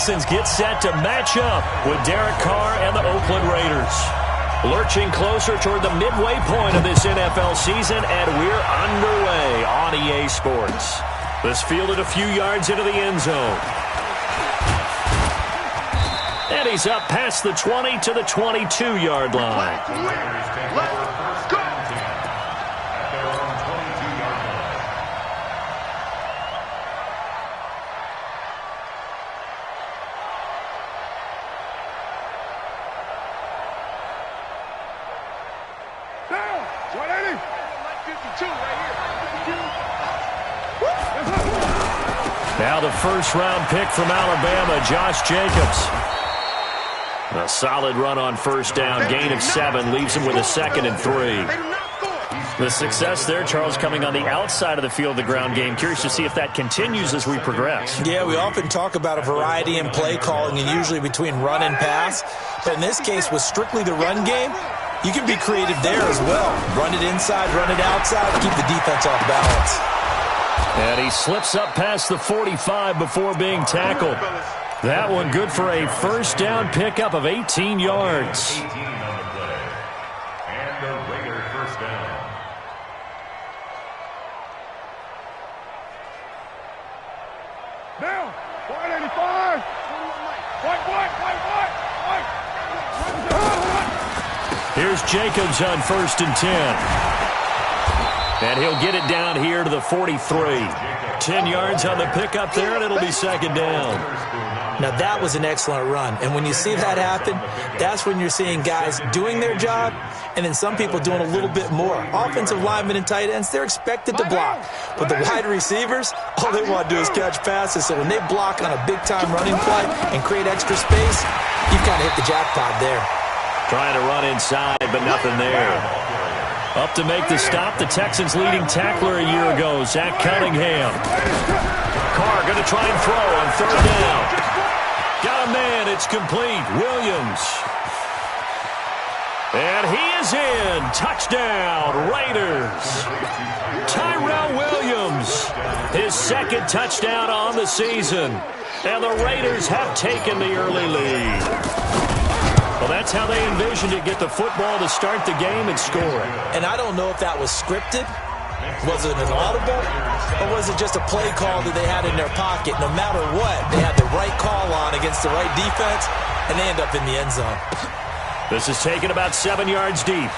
Texans get set to match up with Derek Carr and the Oakland Raiders. Lurching closer toward the midway point of this NFL season, and we're underway on EA Sports. This fielded a few yards into the end zone. And he's up past the 20 to the 22-yard line. Let's go! Now the first-round pick from Alabama, Josh Jacobs. A solid run on first down, gain of 7, leaves him with a 2nd and 3. The success there, Charles, coming on the outside of the field, the ground game. Curious to see if that continues as we progress. Yeah, we often talk about a variety in play calling and usually between run and pass. But in this case, with strictly the run game, you can be creative there as well. Run it inside, run it outside, keep the defense off balance. And he slips up past the 45 before being tackled. That one good for a first down pickup of 18 yards. 18 on the play. And the Raider first down. Down. 185. White. Here's Jacobs on 1st and 10. And he'll get it down here to the 43. 10 yards on the pickup there, and it'll be 2nd down. Now, that was an excellent run. And when you see that happen, that's when you're seeing guys doing their job and then some people doing a little bit more. Offensive linemen and tight ends, they're expected to block. But the wide receivers, all they want to do is catch passes. So when they block on a big-time running play and create extra space, you've kind of hit the jackpot there. Trying to run inside, but nothing there. Up to make the stop, the Texans' leading tackler a year ago, Zach Cunningham. Carr going to try and throw on 3rd down. Got a man, it's complete. Williams. And he is in. Touchdown, Raiders. Tyrell Williams, his 2nd touchdown on the season. And the Raiders have taken the early lead. Well, that's how they envisioned it, get the football to start the game and score it. And I don't know if that was scripted. Was it an audible? Or was it just a play call that they had in their pocket? No matter what, they had the right call on against the right defense, and they end up in the end zone. This is taken about 7 yards deep.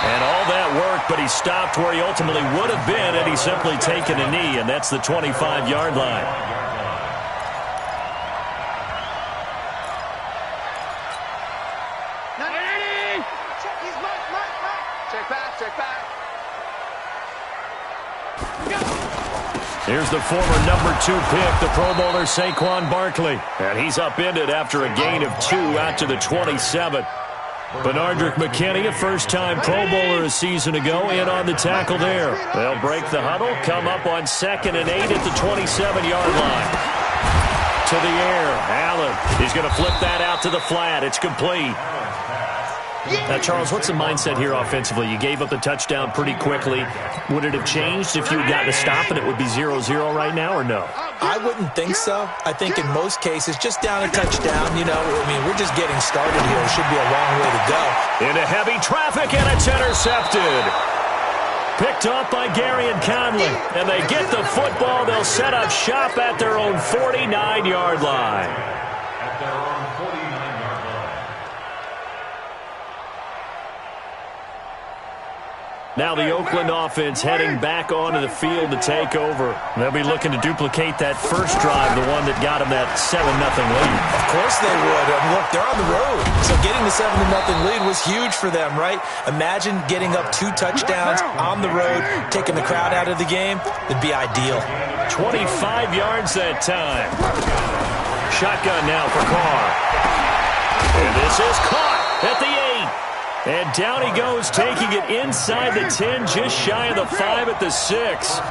And all that work, but he stopped where he ultimately would have been had he simply taken a knee, and that's the 25-yard line. Here's the former number 2 pick, the Pro Bowler Saquon Barkley. And he's upended after a gain of 2 out to the 27. Benardrick McKinney, a first-time Pro Bowler a season ago, in on the tackle there. They'll break the huddle, come up on 2nd and 8 at the 27-yard line. To the air, Allen. He's going to flip that out to the flat. It's complete. Now, Charles, what's the mindset here offensively? You gave up the touchdown pretty quickly. Would it have changed if you had gotten a stop and it would be 0-0 right now, or no? I wouldn't think so. I think in most cases, just down a touchdown, you know, I mean, we're just getting started here. It should be a long way to go. Into heavy traffic, and it's intercepted. Picked off by Gary and Conley. And they get the football. They'll set up shop at their own 49-yard line. At their own 49-yard line. Now the Oakland offense heading back onto the field to take over. They'll be looking to duplicate that first drive, the one that got them that 7-0 lead. Of course they would. Look, they're on the road. So getting the 7-0 lead was huge for them, right? Imagine getting up 2 touchdowns on the road, taking the crowd out of the game. It'd be ideal. 25 yards that time. Shotgun now for Carr. And this is caught at the 8. And down he goes, taking it inside the 10, just shy of the 5 at the 6.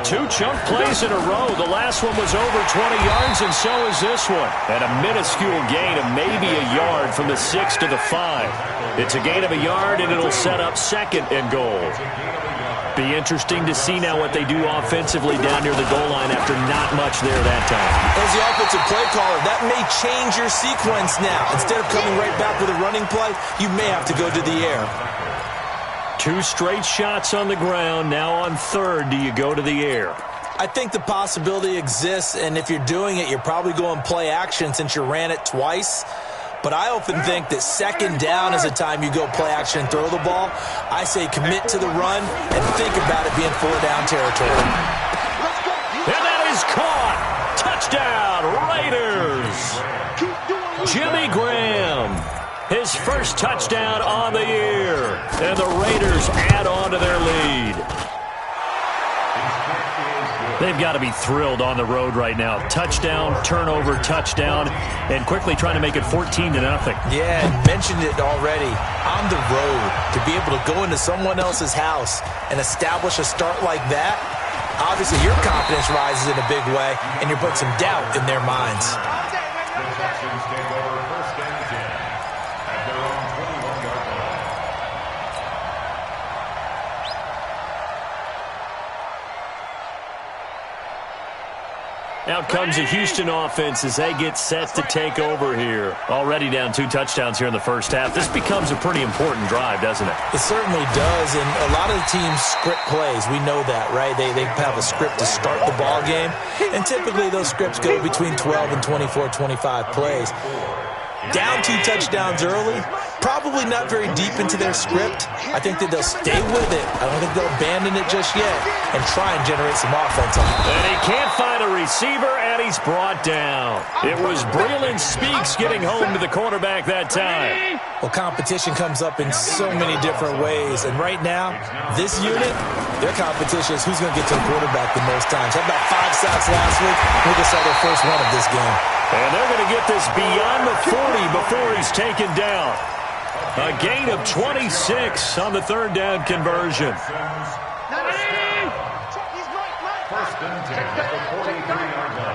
2 chunk plays in a row. The last one was over 20 yards, and so is this one. And a minuscule gain of maybe a yard from the 6 to the 5. It's a gain of a yard, and it'll set up 2nd and goal. Be interesting to see now what they do offensively down near the goal line after not much there that time. As the offensive play caller, that may change your sequence now. Instead of coming right back with a running play, you may have to go to the air. 2 straight shots on the ground. Now on third, do you go to the air? I think the possibility exists, and if you're doing it, you're probably going play action since you ran it twice. But I often think that second down is the time you go play action and throw the ball. I say commit to the run and think about it being 4-down territory. And that is caught. Touchdown, Raiders. Jimmy Graham, his first touchdown on the year. And the Raiders add on to their lead. They've got to be thrilled on the road right now. Touchdown, turnover, touchdown, and quickly trying to make it 14-0. Yeah, mentioned it already. On the road, to be able to go into someone else's house and establish a start like that, obviously your confidence rises in a big way, and you're putting some doubt in their minds. The Texans take over first and 10 at their own 21-yard line. Out comes the Houston offense as they get set to take over here. Already down 2 touchdowns here in the first half. This becomes a pretty important drive, doesn't it? It certainly does, and a lot of the teams script plays. We know that, right? They have a script to start the ball game, and typically those scripts go between 12 and 24, 25 plays. Down 2 touchdowns early, probably not very deep into their script. I think that they'll stay with it. I don't think they'll abandon it just yet and try and generate some offense on it. And he can't find a receiver, and he's brought down. It was Breland Speaks getting home to the quarterback that time. Well, competition comes up in so many different ways, and right now, this unit, their competition is who's going to get to the quarterback the most times. Had about 5 sacks last week. We just saw their first one of this game. And they're going to get this beyond the 40 before he's taken down. A gain of 26 on the third down conversion. First and 10 at the 43-yard line.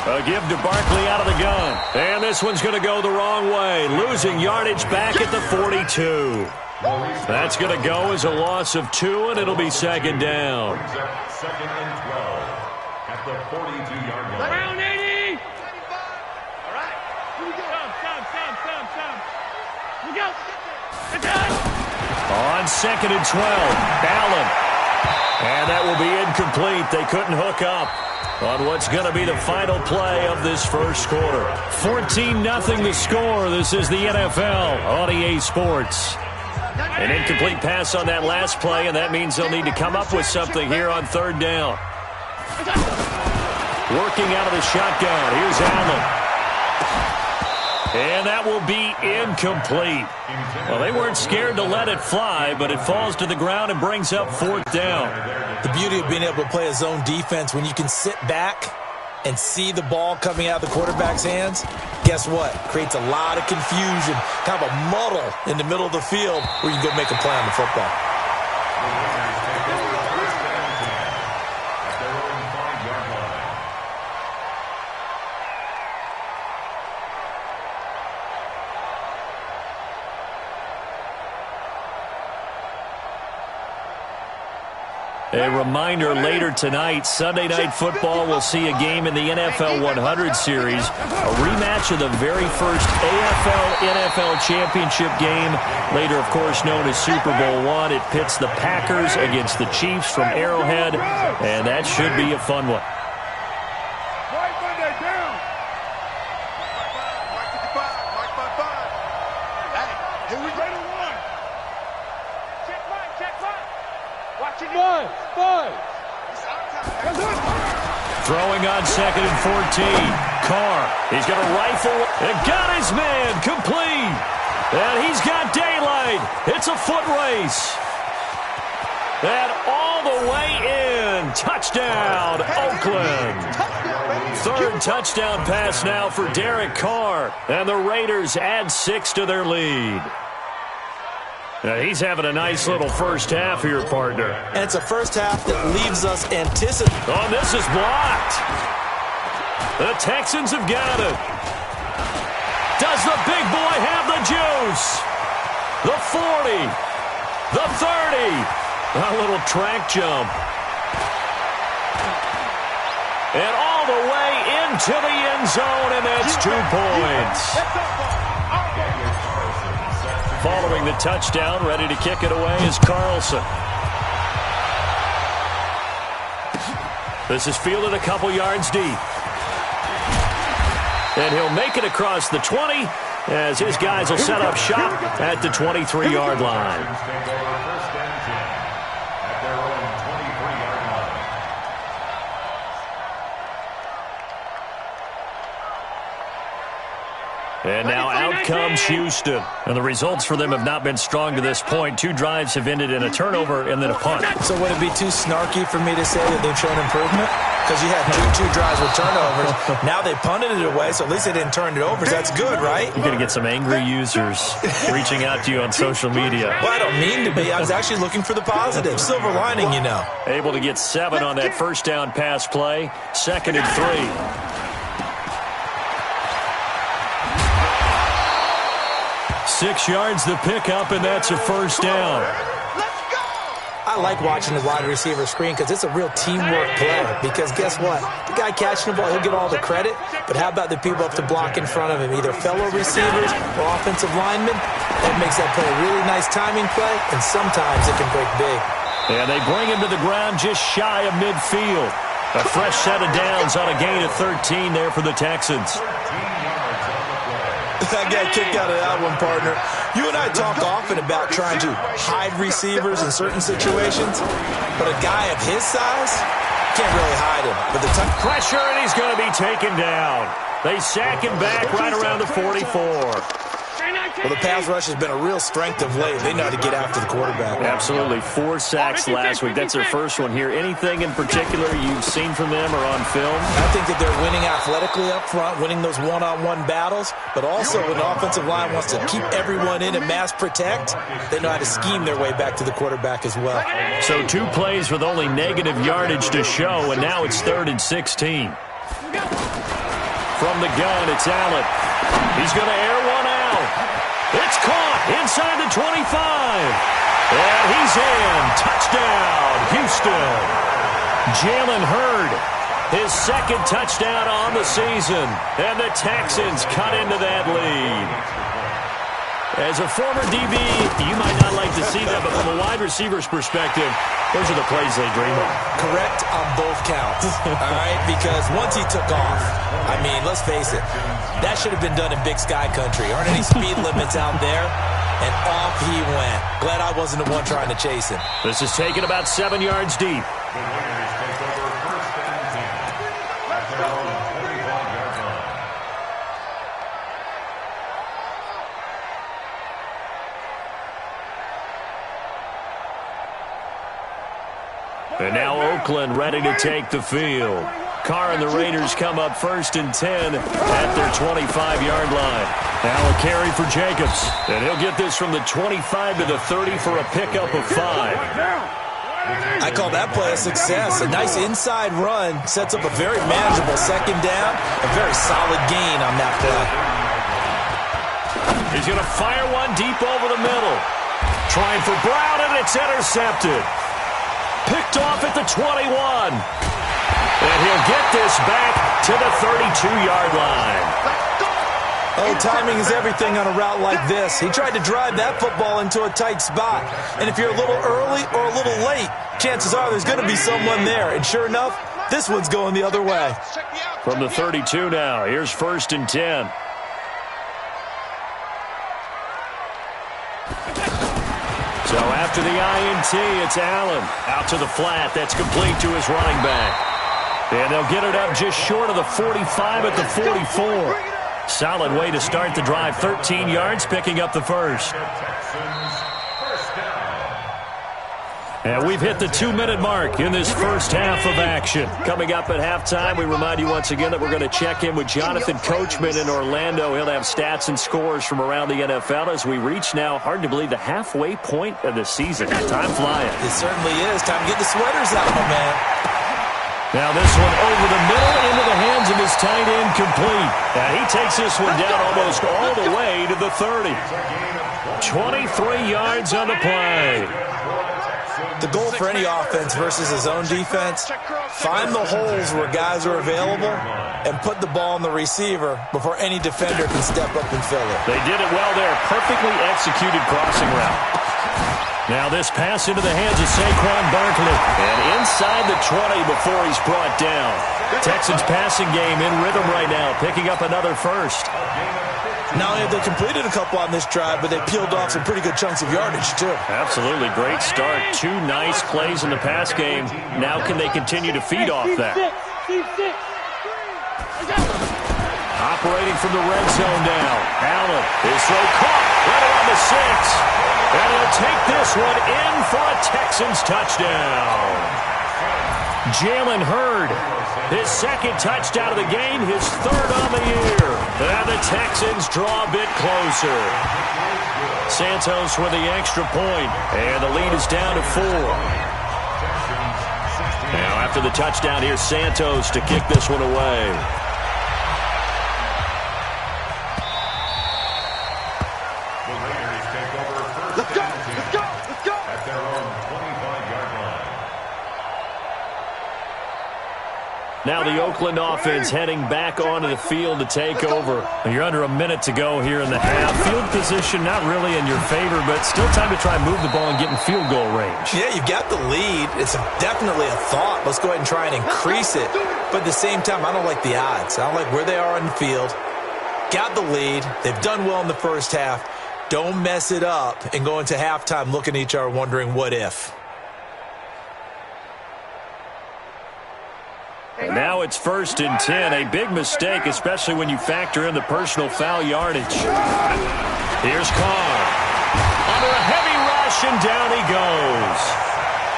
A give to Barkley out of the gun. And this one's going to go the wrong way. Losing yardage back at the 42. That's going to go as a loss of 2, and it'll be second down. Second and 12 at the 42-yard line. Around 80. All right. Here we go. Here we go. It's done. On second and 12, Allen. And that will be incomplete. They couldn't hook up on what's going to be the final play of this first quarter. 14-0 the score. This is the NFL on EA Sports. An incomplete pass on that last play, and that means they'll need to come up with something here on third down. Working out of the shotgun. Here's Allen. And that will be incomplete. Well, they weren't scared to let it fly, but it falls to the ground and brings up fourth down. The beauty of being able to play a zone defense, when you can sit back and see the ball coming out of the quarterback's hands, guess what? Creates a lot of confusion, kind of a muddle in the middle of the field where you can go make a play on the football. A reminder later tonight, Sunday Night Football will see a game in the NFL 100 Series, a rematch of the very first AFL-NFL Championship game, later, of course, known as Super Bowl I. It pits the Packers against the Chiefs from Arrowhead, and that should be a fun one. Right Monday down. Hey, here we go. Check right. Watch it. Five. Throwing on second and 14. Carr, he's going to rifle and got his man complete. And he's got daylight. It's a foot race. And all the way in. Touchdown, Oakland. Third touchdown pass now for Derek Carr. And the Raiders add 6 to their lead. Now he's having a nice little first half here, partner. And it's a first half that leaves us anticipating. Oh, this is blocked. The Texans have got it. Does Does the big boy have the juice? The 40. The 30. A little track jump. And all the way into the end zone, and that's 2 points. Following the touchdown, ready to kick it away is Carlson. This is fielded a couple yards deep. And he'll make it across the 20 as his guys will set up shop at the 23-yard line. And now out comes Houston. And the results for them have not been strong to this point. 2 drives have ended in a turnover and then a punt. So would it be too snarky for me to say that they've shown improvement? Because you had two drives with turnovers. Now they punted it away, so at least they didn't turn it over. So that's good, right? You're going to get some angry users reaching out to you on social media. Well, I don't mean to be. I was actually looking for the positive. Silver lining, you know. Able to get 7 on that first down pass play. 2nd and 3. 6 yards the pickup, and that's a first down. I like watching the wide receiver screen because it's a real teamwork play. Because guess what? The guy catching the ball, he'll get all the credit. But how about the people up to block in front of him? Either fellow receivers or offensive linemen. That makes that play a really nice timing play, and sometimes it can break big. And they bring him to the ground just shy of midfield. A fresh set of downs on a gain of 13 there for the Texans. I got kicked out of that one, partner. You and I talk often about trying to hide receivers in certain situations, but a guy of his size can't really hide him. But the pressure, and he's going to be taken down. They sack him back right around the 44. Well, the pass rush has been a real strength of late. They know how to get after the quarterback. Absolutely. 4 sacks last week. That's their first one here. Anything in particular you've seen from them or on film? I think that they're winning athletically up front, winning those one-on-one battles, but also when the offensive line wants to keep everyone in and mass protect, they know how to scheme their way back to the quarterback as well. So 2 plays with only negative yardage to show, and now it's 3rd and 16. From the gun, it's Allen. He's going to air one out. It's caught inside the 25. And he's in. Touchdown, Houston. Jalen Hurd, his 2nd touchdown on the season. And the Texans cut into that lead. As a former DB, you might not like to see that, but from a wide receiver's perspective, those are the plays they dream of. Correct on both counts, all right? Because once he took off, I mean, let's face it, that should have been done in Big Sky Country. Aren't any speed limits out there? And off he went. Glad I wasn't the one trying to chase him. This is taken about 7 yards deep. And now Oakland ready to take the field. Carr and the Raiders come up 1st and 10 at their 25-yard line. Now a carry for Jacobs. And he'll get this from the 25 to the 30 for a pickup of 5. I call that play a success. A nice inside run sets up a very manageable 2nd down. A very solid gain on that play. He's going to fire one deep over the middle. Trying for Brown, and it's intercepted. Picked off at the 21. And he'll get this back to the 32-yard line. Oh, timing is everything on a route like this. He tried to drive that football into a tight spot. And if you're a little early or a little late, chances are there's going to be someone there. And sure enough, this one's going the other way. From the 32 now, here's 1st and 10. So after the INT, it's Allen. Out to the flat. That's complete to his running back. And they'll get it up just short of the 45 at the 44. Solid way to start the drive. 13 yards, picking up the first. And we've hit the 2-minute mark in this first half of action. Coming up at halftime, we remind you once again that we're going to check in with Jonathan Coachman in Orlando. He'll have stats and scores from around the NFL as we reach now, hard to believe, the halfway point of the season. Time flying. It certainly is. Time to get the sweaters out, my man. Now this one over the middle into the hands of his tight end, complete. And he takes this one down almost all the way to the 30. 23 yards on the play. The goal for any offense versus his own defense, find the holes where guys are available and put the ball on the receiver before any defender can step up and fill it. They did it well there. Perfectly executed crossing route. Now this pass into the hands of Saquon Barkley. And inside the 20 before he's brought down. Texans passing game in rhythm right now, picking up another first. Not only have they completed a couple on this drive, but they peeled off some pretty good chunks of yardage, too. Absolutely. Great start. 2 nice plays in the pass game. Now can they continue to feed off that? Operating from the red zone now. Allen, his throw caught right around the 6. And he'll take this one in for a Texans touchdown. Jalen Hurd, his second touchdown of the game, his third on the year. And the Texans draw a bit closer. Santos with the extra point, and the lead is down to 4. Now after the touchdown, here's Santos to kick this one away. Now the Oakland offense heading back onto the field to take over. You're under a minute to go here in the half. Field position not really in your favor, but still time to try and move the ball and get in field goal range. Yeah, you've got the lead. It's definitely a thought. Let's go ahead and try and increase it. But at the same time, I don't like the odds. I don't like where they are on the field. Got the lead. They've done well in the first half. Don't mess it up and go into halftime looking at each other wondering what if. And now it's 1st and 10. A big mistake, especially when you factor in the personal foul yardage. Here's Carr. Under a heavy rush, and down he goes.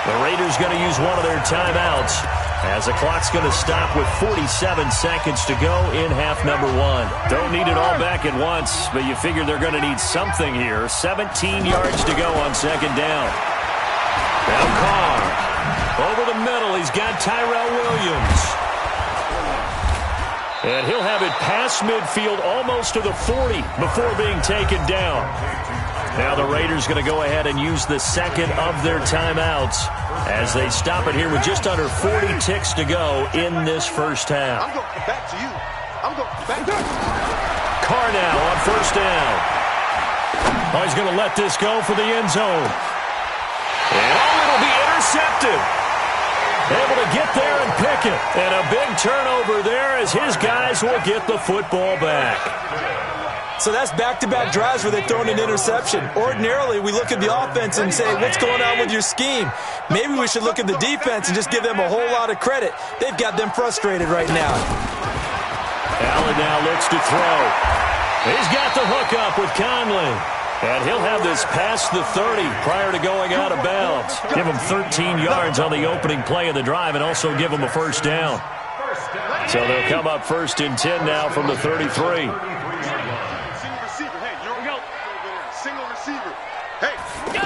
The Raiders going to use one of their timeouts as the clock's going to stop with 47 seconds to go in half number 1. Don't need it all back at once, but you figure they're going to need something here. 17 yards to go on 2nd down. Now Carr. Over the middle, he's got Tyrell Williams. And he'll have it past midfield almost to the 40 before being taken down. Now the Raiders going to go ahead and use the second of their timeouts as they stop it here with just under 40 ticks to go in this first half. I'm going back to you. I'm going back to you. Carr now on 1st down. Oh, he's going to let this go for the end zone. And it'll be intercepted. Able to get there and pick it. And a big turnover there as his guys will get the football back. So that's back-to-back drives where they throw an interception. Ordinarily, we look at the offense and say, what's going on with your scheme? Maybe we should look at the defense and just give them a whole lot of credit. They've got them frustrated right now. Allen now looks to throw. He's got the hook up with Conley. And he'll have this past the 30 prior to going out of bounds. Give him 13 yards on the opening play of the drive and also give him a 1st down. So they'll come up 1st and 10 now from the 33. Single receiver. Hey, you don't go. Single receiver. Hey, go.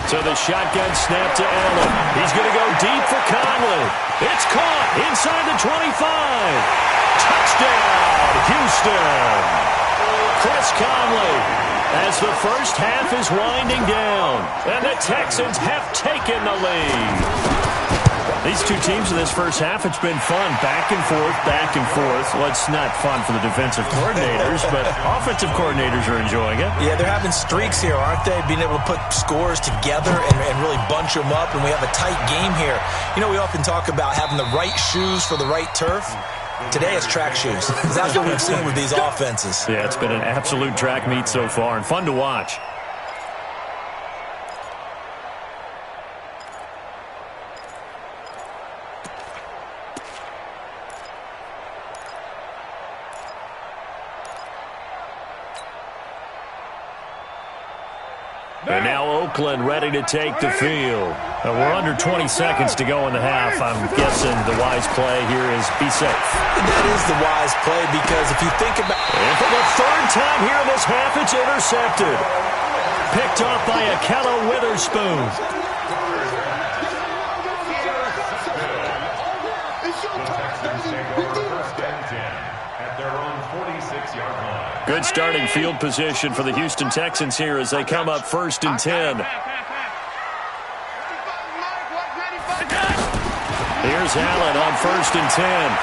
So the shotgun snap to Allen. He's going to go deep for Conley. It's caught inside the 25. Touchdown, Houston. Chris Conley. As the first half is winding down, and the Texans have taken the lead. These two teams in this first half, it's been fun. Back and forth, back and forth. Well, it's not fun for the defensive coordinators, but offensive coordinators are enjoying it. Yeah, they're having streaks here, aren't they? Being able to put scores together and really bunch them up, and we have a tight game here. You know, we often talk about having the right shoes for the right turf. Today it's track shoes. That's what we've seen with these offenses. Yeah, it's been an absolute track meet so far and fun to watch. And now Oakland ready to take the field. We're under 20 seconds to go in the half. I'm guessing the wise play here is be safe. That is the wise play because if you think about it. And for the 3rd time here in this half, it's intercepted. Picked off by Akello Witherspoon. 46-yard line. Good starting field position for the Houston Texans here as they come up 1st and 10. Here's Allen on 1st and 10.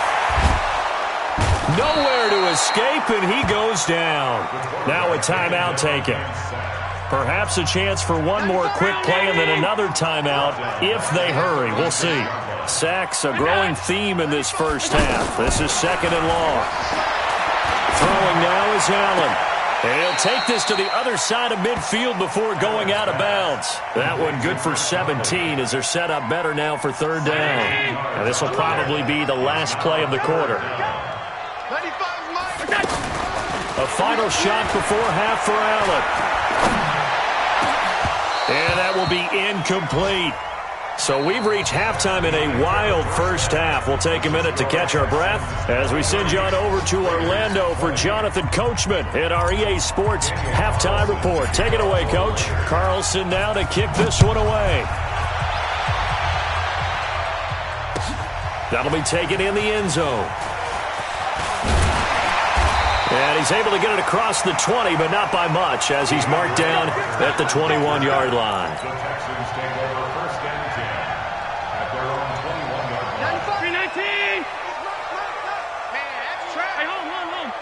Nowhere to escape, and he goes down. Now a timeout taken. Perhaps a chance for one more quick play and then another timeout if they hurry. We'll see. Sacks, a growing theme in this first half. This is 2nd and long. Throwing now is Allen. And he'll take this to the other side of midfield before going out of bounds. That one good for 17 as they're set up better now for 3rd down. And this will probably be the last play of the quarter. A final shot before half for Allen. And that will be incomplete. So we've reached halftime in a wild first half. We'll take a minute to catch our breath as we send you on over to Orlando for Jonathan Coachman in our EA Sports Halftime Report. Take it away, Coach. Carlson now to kick this one away. That'll be taken in the end zone. And he's able to get it across the 20, but not by much as he's marked down at the 21-yard line. The Texans take over 1st and 10 at their own 21-yard line. 319! Hey, home.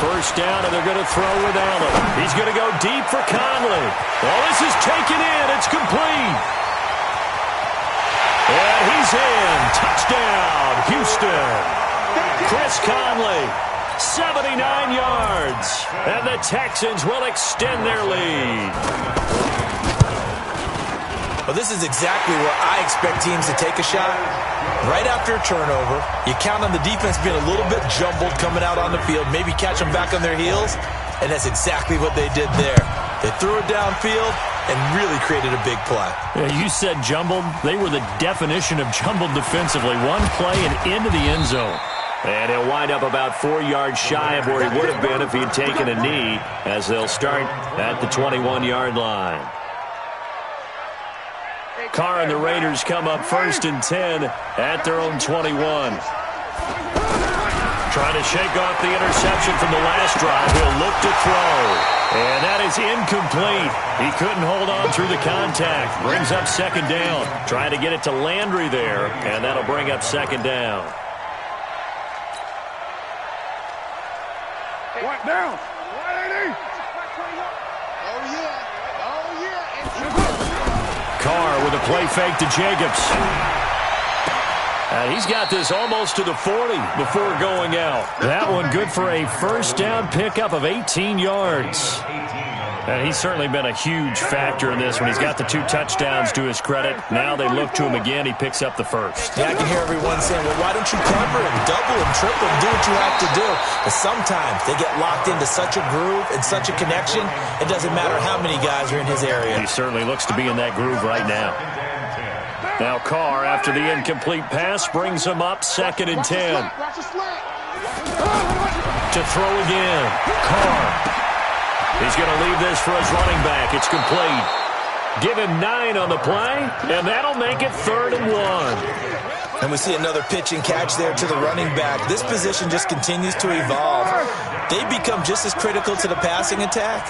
First down, and they're going to throw with Allen. He's going to go deep for Conley. Well, this is taken in. It's complete. And he's in. Touchdown, Houston. Chris Conley, 79 yards. And the Texans will extend their lead. Well, this is exactly where I expect teams to take a shot. Right after a turnover, you count on the defense being a little bit jumbled coming out on the field, maybe catch them back on their heels, and that's exactly what they did there. They threw it downfield and really created a big play. Yeah, you said jumbled. They were the definition of jumbled defensively. One play and into the end zone. And he'll wind up about 4 yards shy of where he would have been if he'd taken a knee as they'll start at the 21-yard line. Carr and the Raiders come up 1st and 10 at their own 21. Trying to shake off the interception from the last drive. He'll look to throw. And that is incomplete. He couldn't hold on through the contact. Brings up 2nd down. Trying to get it to Landry there, and that'll bring up 2nd down. What down? 180! Carr with a play fake to Jacobs. And he's got this almost to the 40 before going out. That one good for a first down pickup of 18 yards. And he's certainly been a huge factor in this when he's got the 2 touchdowns to his credit. Now they look to him again. He picks up the first. Yeah, I can hear everyone saying, well, why don't you cover him, double him, triple him, do what you have to do. But sometimes they get locked into such a groove and such a connection, it doesn't matter how many guys are in his area. He certainly looks to be in that groove right now. Now Carr, after the incomplete pass, brings him up 2nd and 10. To throw again. Carr. He's going to leave this for his running back. It's complete. Give him 9 on the play, and that'll make it 3rd and 1. And we see another pitch and catch there to the running back. This position just continues to evolve. They become just as critical to the passing attack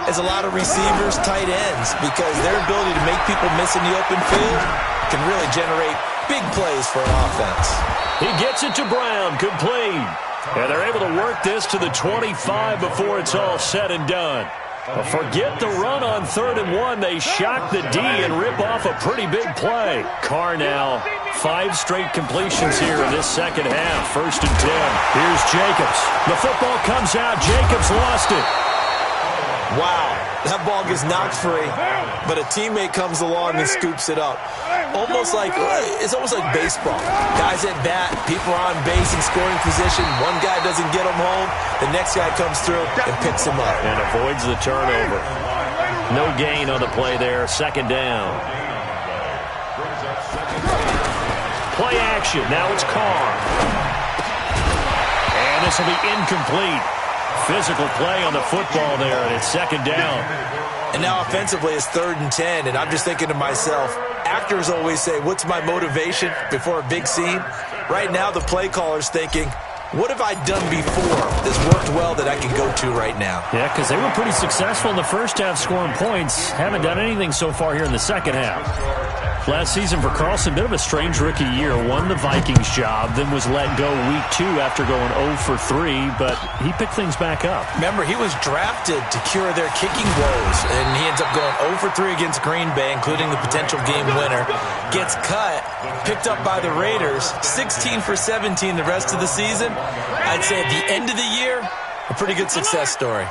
as a lot of receivers, tight ends, because their ability to make people miss in the open field can really generate big plays for an offense. He gets it to Brown, complete. And they're able to work this to the 25 before it's all said and done. Well, forget the run on 3rd and 1. They shock the D and rip off a pretty big play. Carr now, 5 straight completions here in this second half. 1st and 10. Here's Jacobs. The football comes out. Jacobs lost it. Wow, that ball gets knocked free, but a teammate comes along and scoops it up. It's almost like baseball. Guys at bat, people are on base in scoring position. One guy doesn't get him home. The next guy comes through and picks him up. And avoids the turnover. No gain on the play there. 2nd down. Play action. Now it's Carr. And this will be incomplete. Physical play on the football there, and it's 2nd down. And now offensively it's 3rd and 10, and I'm just thinking to myself, actors always say, what's my motivation before a big scene? Right now the play caller's thinking, What have I done before that's worked well that I can go to right now? Yeah, because they were pretty successful in the first half scoring points. Haven't done anything so far here in the second half. Last season for Carlson, bit of a strange rookie year. Won the Vikings job, then was let go week 2 after going 0 for 3, but he picked things back up. Remember, he was drafted to cure their kicking woes, and he ends up going 0 for 3 against Green Bay, including the potential game winner. Gets cut, picked up by the Raiders, 16 for 17 the rest of the season. I'd say at the end of the year, a pretty good success story.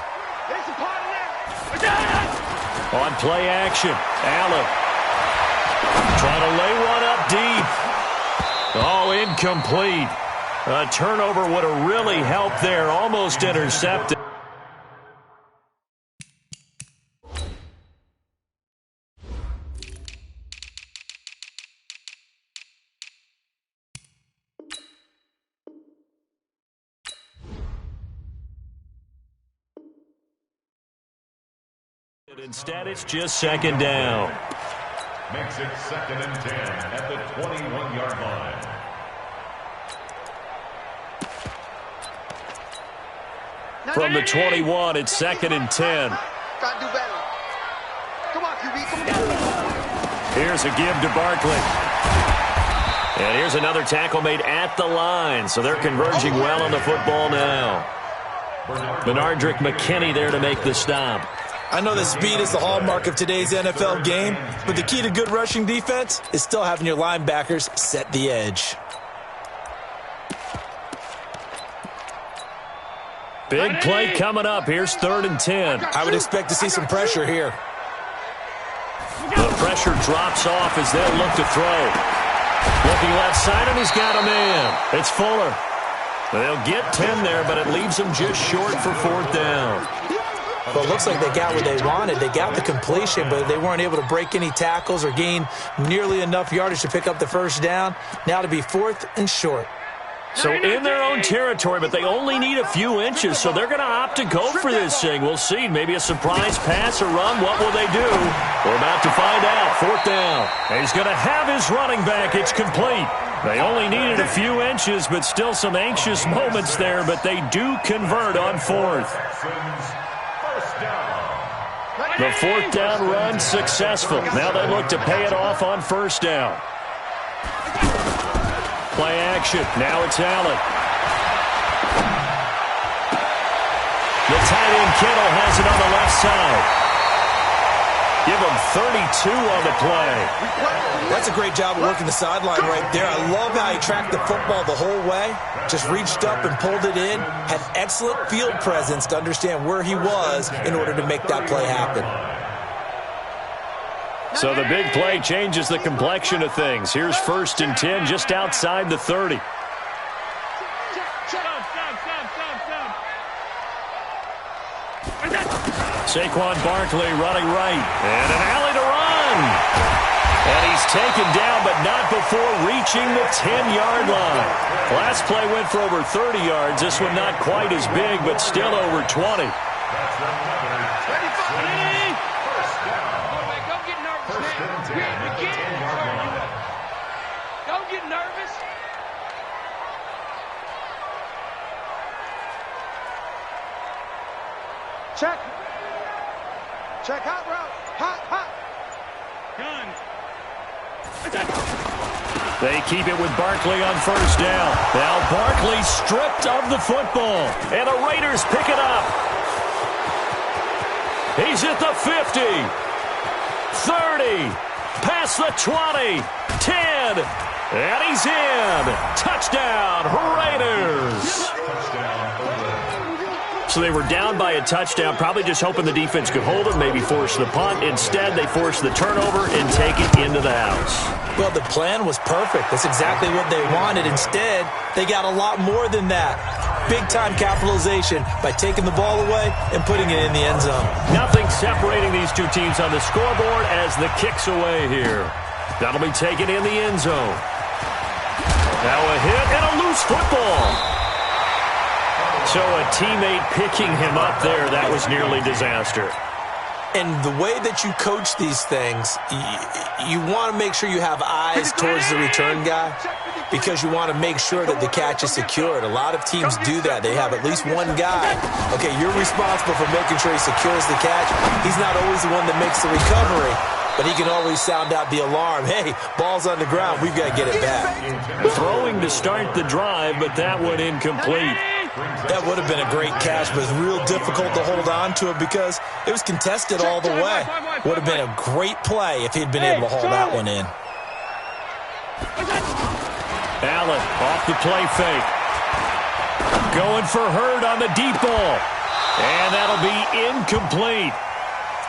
On play action, Allen trying to lay one up deep. Oh, incomplete. A turnover would have really helped there. Almost intercepted. Instead, it's just second down. Makes it 2nd and 10 at the 21-yard line. From the 21, it's 2nd and 10. Gotta do better. Come on, QB, come on. Here's a give to Barkley. And here's another tackle made at the line. So they're converging well on the football now. Benardrick McKinney there to make the stop. I know that speed is the hallmark of today's NFL game, but the key to good rushing defense is still having your linebackers set the edge. Big play coming up. Here's 3rd and 10. I would expect to see some pressure here. The pressure drops off as they'll look to throw. Looking left side, and he's got a man. It's Fuller. They'll get 10 there, but it leaves them just short for 4th down. Well, it looks like they got what they wanted. They got the completion, but they weren't able to break any tackles or gain nearly enough yardage to pick up the first down. Now to be 4th and short. So in their own territory, but they only need a few inches, so they're going to opt to go for this thing. We'll see. Maybe a surprise pass or run. What will they do? We're about to find out. 4th down. And he's going to have his running back. It's complete. They only needed a few inches, but still some anxious moments there, but they do convert on 4th. The 4th down run successful. Now they look to pay it off on 1st down. Play action. Now it's Allen. The tight end Kittle has it on the left side. Give him 32 on the play. That's a great job of working the sideline right there. I love how he tracked the football the whole way. Just reached up and pulled it in. Had excellent field presence to understand where he was in order to make that play happen. So the big play changes the complexion of things. Here's 1st and 10 just outside the 30. Saquon Barkley running right. And an alley to run. And he's taken down, but not before reaching the 10-yard line. Last play went for over 30 yards. This one not quite as big, but still over 20. Don't get nervous. Check. Check, hot route. Hot. Gun. They keep it with Barkley on 1st down. Now Barkley stripped of the football. And the Raiders pick it up. He's at the 50. 30. Past the 20. 10. And he's in. Touchdown, Raiders. So they were down by a touchdown, probably just hoping the defense could hold them, maybe force the punt. Instead, they force the turnover and take it into the house. Well, the plan was perfect. That's exactly what they wanted. Instead, they got a lot more than that. Big-time capitalization by taking the ball away and putting it in the end zone. Nothing separating these two teams on the scoreboard as the kick's away here. That'll be taken in the end zone. Now a hit and a loose football. So a teammate picking him up there, that was nearly disaster. And the way that you coach these things, you want to make sure you have eyes towards the return guy. because you want to make sure that the catch is secured. A lot of teams do that. They have at least one guy. Okay, you're responsible for making sure he secures the catch. He's not always the one that makes the recovery, but he can always sound out the alarm. Hey, ball's on the ground. We've got to get it back. Throwing to start the drive, but that one incomplete. That would have been a great catch, but it's real difficult to hold on to it because it was contested all the way. Would have been a great play if he'd been able to hold that one in. Allen off the play fake. Going for Hurd on the deep ball. And that'll be incomplete.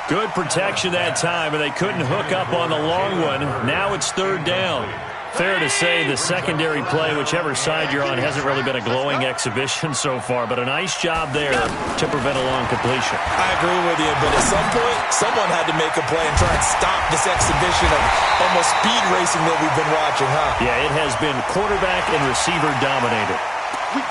Good protection that time, and they couldn't hook up on the long one. Now it's third down. Fair to say the secondary play, whichever side you're on, hasn't really been a glowing exhibition so far, but a nice job there to prevent a long completion. I agree with you, but at some point, someone had to make a play and try and stop this exhibition of almost speed racing that we've been watching, huh? Yeah, it has been quarterback and receiver dominated.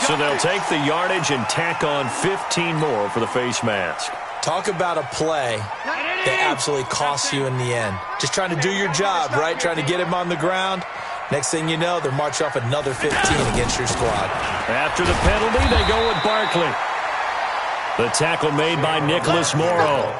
So they'll take the yardage and tack on 15 more for the face mask. Talk about a play that absolutely costs you in the end. Just trying to do your job, right? Trying to get him on the ground. Next thing you know, they're marching off another 15 against your squad. After the penalty, they go with Barkley. The tackle made by Nicholas Morrow.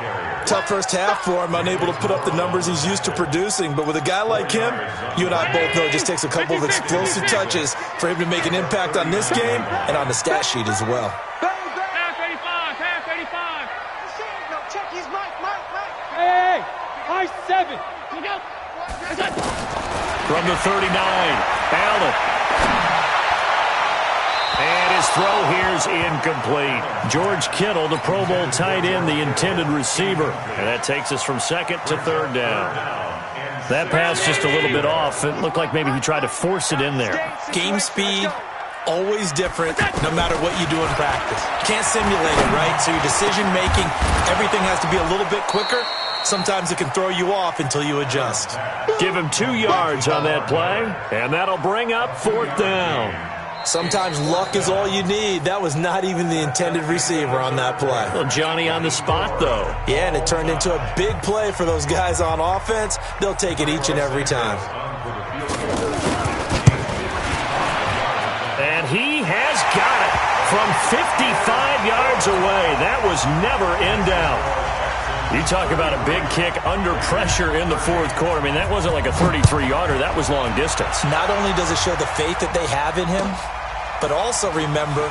Tough first half for him, unable to put up the numbers he's used to producing. But with a guy like him, you and I both know it just takes a couple of explosive touches for him to make an impact on this game and on the stat sheet as well. Half 85, half 85. No, check his mic. Hey, high 7. Look out. From the 39, Allen. And his throw here's incomplete. George Kittle, the Pro Bowl tight end, the intended receiver. And that takes us from second to third down. That pass just a little bit off. It looked like maybe he tried to force it in there. Game speed, always different, no matter what you do in practice. You can't simulate it, right? So your decision-making, everything has to be a little bit quicker. Sometimes it can throw you off until you adjust. Give him 2 yards on that play, and that'll bring up fourth down. Sometimes luck is all you need. That was not even the intended receiver on that play. Well, Johnny on the spot, though. Yeah, and it turned into a big play for those guys on offense. They'll take it each and every time. And he has got it from 55 yards away. That was never in doubt. You talk about a big kick under pressure in the fourth quarter. I mean, that wasn't like a 33-yarder. That was long distance. Not only does it show the faith that they have in him, but also remember,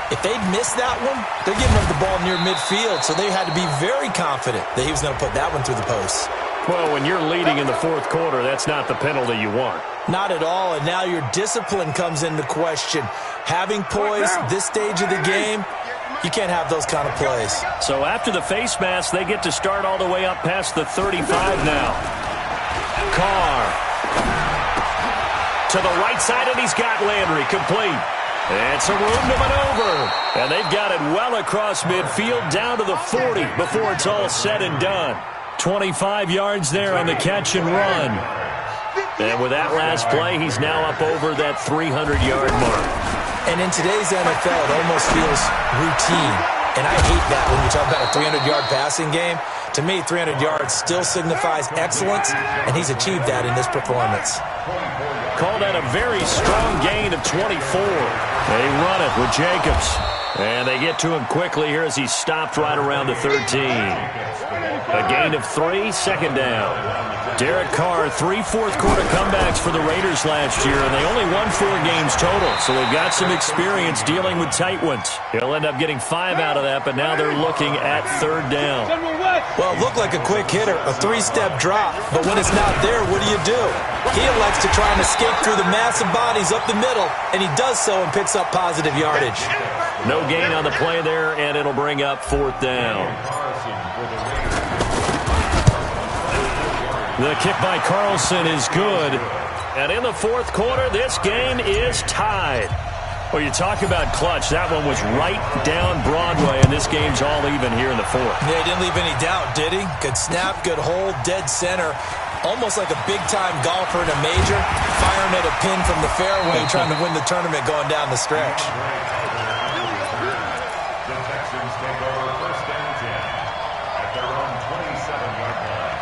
if they'd missed that one, they're giving up the ball near midfield, so they had to be very confident that he was going to put that one through the post. Well, when you're leading in the fourth quarter, that's not the penalty you want. Not at all, and now your discipline comes into question. Having poise this stage of the game, you can't have those kind of plays. So after the face mask, they get to start all the way up past the 35 now. Carr to the right side, and he's got Landry complete. And some room to maneuver. And they've got it well across midfield down to the 40 before it's all said and done. 25 yards there on the catch and run. And with that last play, he's now up over that 300-yard mark. And in today's NFL, it almost feels routine. And I hate that when you talk about a 300-yard passing game. To me, 300 yards still signifies excellence, and he's achieved that in this performance. Call that a very strong gain of 24. They run it with Jacobs. And they get to him quickly here as he's stopped right around the 13. A gain of 3, second down. Derek Carr, 3 fourth-quarter comebacks for the Raiders last year, and they only won 4 games total, so they've got some experience dealing with tight ones. He'll end up getting 5 out of that, but now they're looking at third down. Well, it looked like a quick hitter, a 3-step drop, but when it's not there, what do? He elects to try and escape through the massive bodies up the middle, and he does so and picks up positive yardage. No gain on the play there, and it'll bring up fourth down. The kick by Carlson is good. And in the fourth quarter, this game is tied. Well, you talk about clutch. That one was right down Broadway, and this game's all even here in the fourth. Yeah, he didn't leave any doubt, did he? Good snap, good hold, dead center. Almost like a big-time golfer in a major, firing at a pin from the fairway, trying to win the tournament going down the stretch. The Texans take over first and 10 at their own 27-yard line.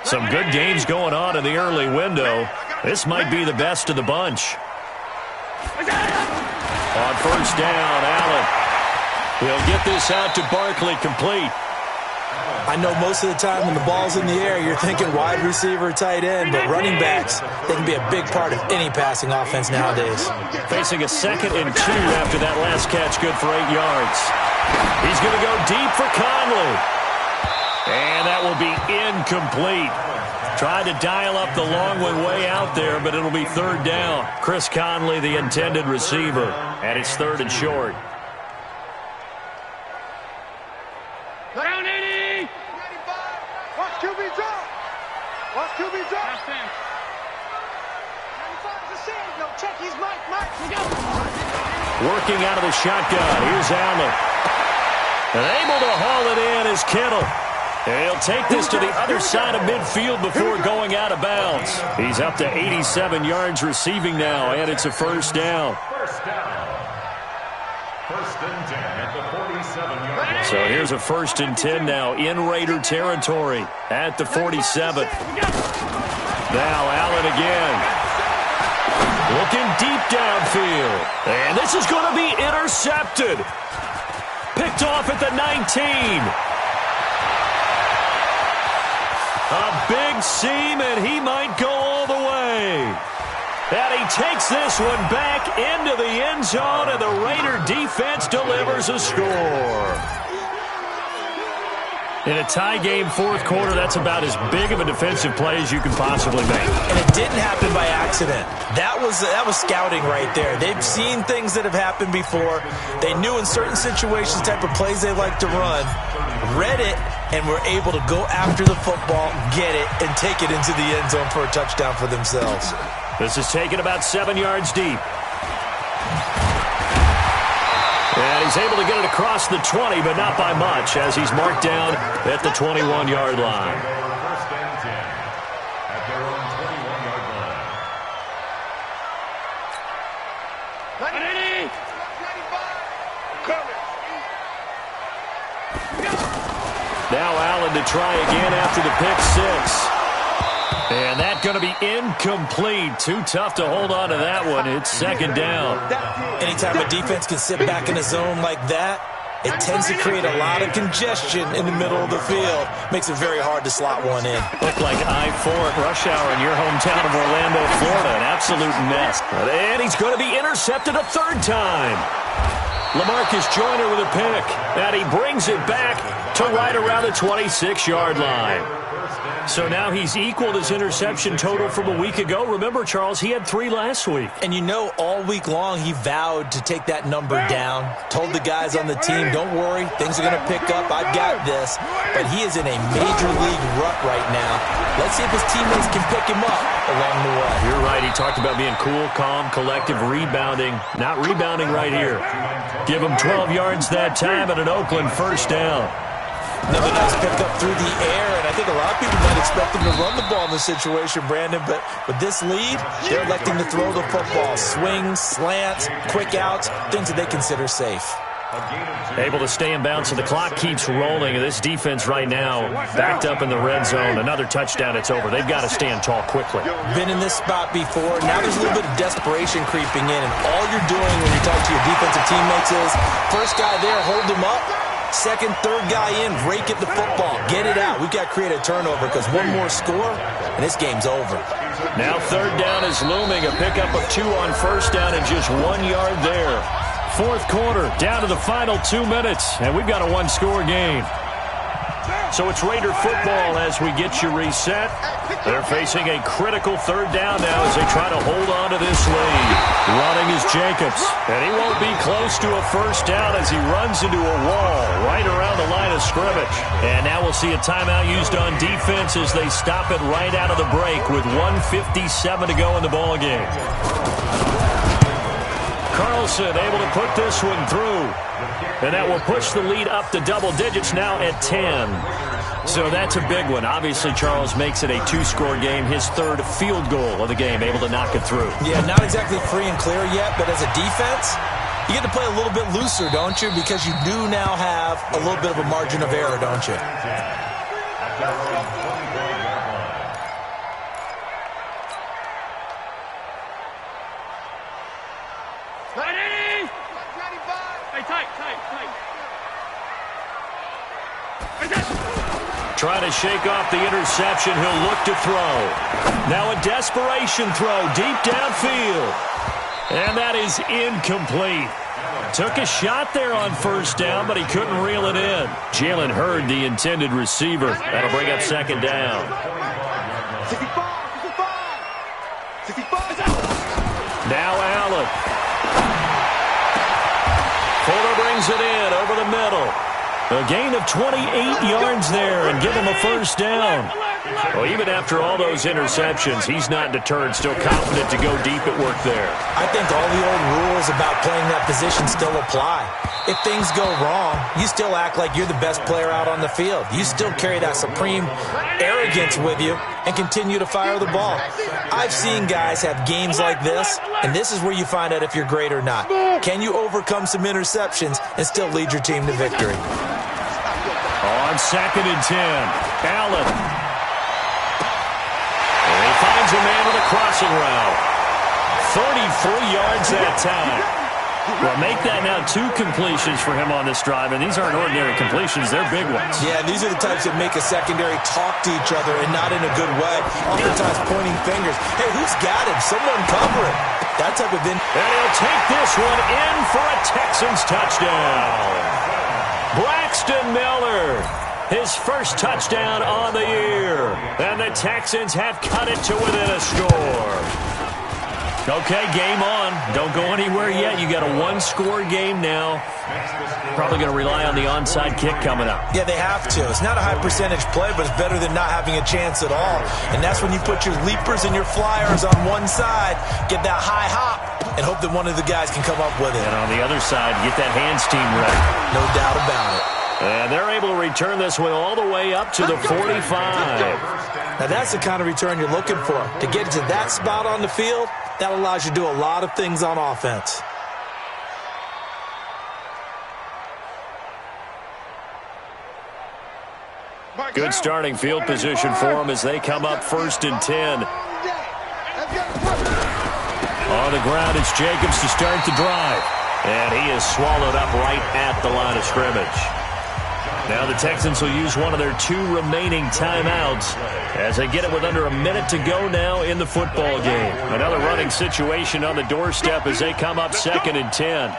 Some good games going on in the early window. This might be the best of the bunch. On first down, Allen. He'll get this out to Barkley, complete. I know most of the time when the ball's in the air, you're thinking wide receiver, tight end, but running backs, they can be a big part of any passing offense nowadays. Facing a 2nd and 2 after that last catch, good for 8 yards. He's going to go deep for Conley. And that will be incomplete. Tried to dial up the long one way out there, but it'll be 3rd down. Chris Conley, the intended receiver, and it's 3rd and short. Down 80. Watch QB drop. Watch QB drop. 95 to send. No, check his mic. Working out of the shotgun. Here's Allen. And able to haul it in is Kittle. And he'll take this to the other side of midfield before going out of bounds. He's up to 87 yards receiving now, and it's a 1st down. First down. 1st and 10 at the 47-yard line. So here's a 1st and 10 now in Raider territory at the 47. Now Allen again. Looking deep downfield. And this is going to be intercepted. Picked off at the 19. A big seam, and he might go all the way. And he takes this one back into the end zone, and the Raider defense delivers a score. In a tie game 4th quarter, that's about as big of a defensive play as you can possibly make. And it didn't happen by accident. That was scouting right there. They've seen things that have happened before. They knew in certain situations type of plays they like to run, read it, and were able to go after the football, get it, and take it into the end zone for a touchdown for themselves. This is taken about 7 yards deep. And he's able to get it across the 20, but not by much, as he's marked down at the 21-yard line. First and 10 at their own 21-yard line. 90. Now Allen to try again after the pick 6. And that's going to be incomplete. Too tough to hold on to that one. It's 2nd down. Anytime a defense can sit back in a zone like that, it tends to create a lot of congestion in the middle of the field. Makes it very hard to slot one in. Looked like I-4 at rush hour in your hometown of Orlando, Florida. An absolute mess. And he's going to be intercepted a 3rd time. LaMarcus Joyner with a pick. And he brings it back to right around the 26-yard line. So now he's equaled his interception total from a week ago. Remember, Charles, he had 3 last week. And you know, all week long he vowed to take that number down. Told the guys on the team, don't worry, things are going to pick up. I've got this. But he is in a major league rut right now. Let's see if his teammates can pick him up along the way. You're right. He talked about being cool, calm, collective, rebounding. Not rebounding right here. Give him 12 yards that time at an Oakland 1st down. Another nice pickup through the air, and I think a lot of people might expect him to run the ball in this situation, Brandon, but with this lead, they're electing to throw the football. Swings, slants, quick outs, things that they consider safe. Able to stay in bounds, so the clock keeps rolling. This defense right now backed up in the red zone. Another touchdown, it's over. They've got to stand tall quickly. Been in this spot before. Now there's a little bit of desperation creeping in, and all you're doing when you talk to your defensive teammates is, first guy there, hold him up. 2nd, 3rd guy in, break at the football. Get it out. We've got to create a turnover because one more score, and this game's over. Now 3rd down is looming. A pickup of 2 on 1st down and just 1 yard there. 4th quarter, down to the final 2 minutes, and we've got a 1-score game. So it's Raider football as we get you reset. They're facing a critical 3rd down now as they try to hold on to this lead. Running is Jacobs, and he won't be close to a 1st down as he runs into a wall right around the line of scrimmage. And now we'll see a timeout used on defense as they stop it right out of the break with 1:57 to go in the ballgame. Carlson able to put this one through. And that will push the lead up to double digits now at 10. So that's a big one. Obviously, Charles makes it a 2-score game. His 3rd field goal of the game, able to knock it through. Yeah, not exactly free and clear yet, but as a defense, you get to play a little bit looser, don't you? Because you do now have a little bit of a margin of error, don't you? Trying to shake off the interception. He'll look to throw. Now a desperation throw deep downfield. And that is incomplete. Took a shot there on first down, but he couldn't reel it in. Jalen Hurd, the intended receiver. That'll bring up second down. 65. Now Allen. Fuller brings it in over the middle. A gain of 28 yards there and give him a first down. Well, even after all those interceptions, he's not deterred, still confident to go deep at work there. I think all the old rules about playing that position still apply. If things go wrong, you still act like you're the best player out on the field. You still carry that supreme arrogance with you and continue to fire the ball. I've seen guys have games like this, and this is where you find out if you're great or not. Can you overcome some interceptions and still lead your team to victory? On 2nd and 10, Allen. And he finds a man with a crossing route. 33 yards that time. Well, make that now 2 completions for him on this drive, and these aren't ordinary completions. They're big ones. Yeah, these are the types that make a secondary talk to each other and not in a good way. Oftentimes pointing fingers. Hey, who's got him? Someone cover him. That type of... And he'll take this one in for a Texans touchdown. Braxton Miller, his first touchdown on the year. And the Texans have cut it to within a score. Okay, game on. Don't go anywhere yet. You got a 1-score game now. Probably going to rely on the onside kick coming up. Yeah, they have to. It's not a high-percentage play, but it's better than not having a chance at all. And that's when you put your leapers and your flyers on one side, get that high hop, and hope that one of the guys can come up with it. And on the other side, get that hands team ready. No doubt about it. And they're able to return this one all the way up to the 45. Now, that's the kind of return you're looking for. To get to that spot on the field, that allows you to do a lot of things on offense. Good starting field position for them as they come up 1st and 10. On the ground, it's Jacobs to start the drive. And he is swallowed up right at the line of scrimmage. Now the Texans will use one of their 2 remaining timeouts as they get it with under a minute to go now in the football game. Another running situation on the doorstep as they come up 2nd and 10.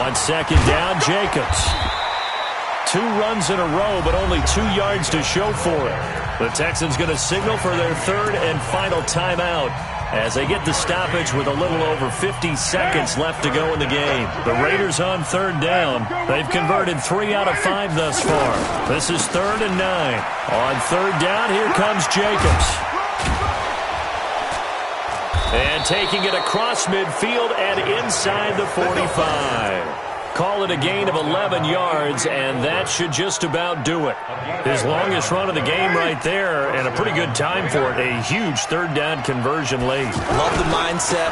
On 2nd down, Jacobs. 2 runs in a row, but only 2 yards to show for it. The Texans going to signal for their 3rd and final timeout as they get the stoppage with a little over 50 seconds left to go in the game. The Raiders on 3rd down. They've converted 3 out of 5 thus far. This is 3rd and 9. On 3rd down, here comes Jacobs. And taking it across midfield and inside the 45. Call it a gain of 11 yards, and that should just about do it. His longest run of the game right there, and a pretty good time for it. A huge 3rd down conversion late. Love the mindset.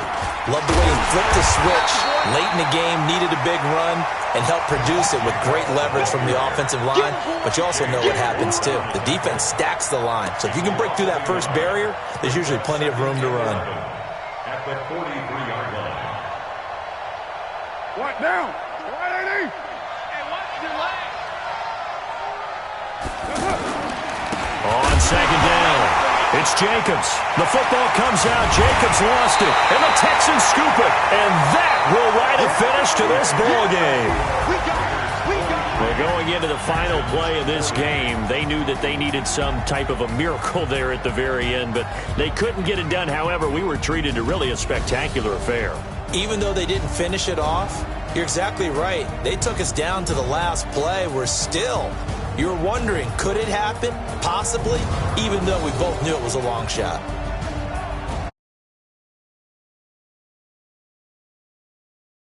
Love the way he flipped the switch. Late in the game, needed a big run, and helped produce it with great leverage from the offensive line. But you also know what happens, too. The defense stacks the line. So if you can break through that first barrier, there's usually plenty of room to run. At the 43-yard line. What now? On 2nd down, it's Jacobs. The football comes out. Jacobs lost it, and the Texans scoop it. And that will write a finish to this ball game. Well, going into the final play of this game, they knew that they needed some type of a miracle there at the very end, but they couldn't get it done. However, we were treated to really a spectacular affair. Even though they didn't finish it off, you're exactly right. They took us down to the last play. We're still... You're wondering, could it happen? Possibly, even though we both knew it was a long shot.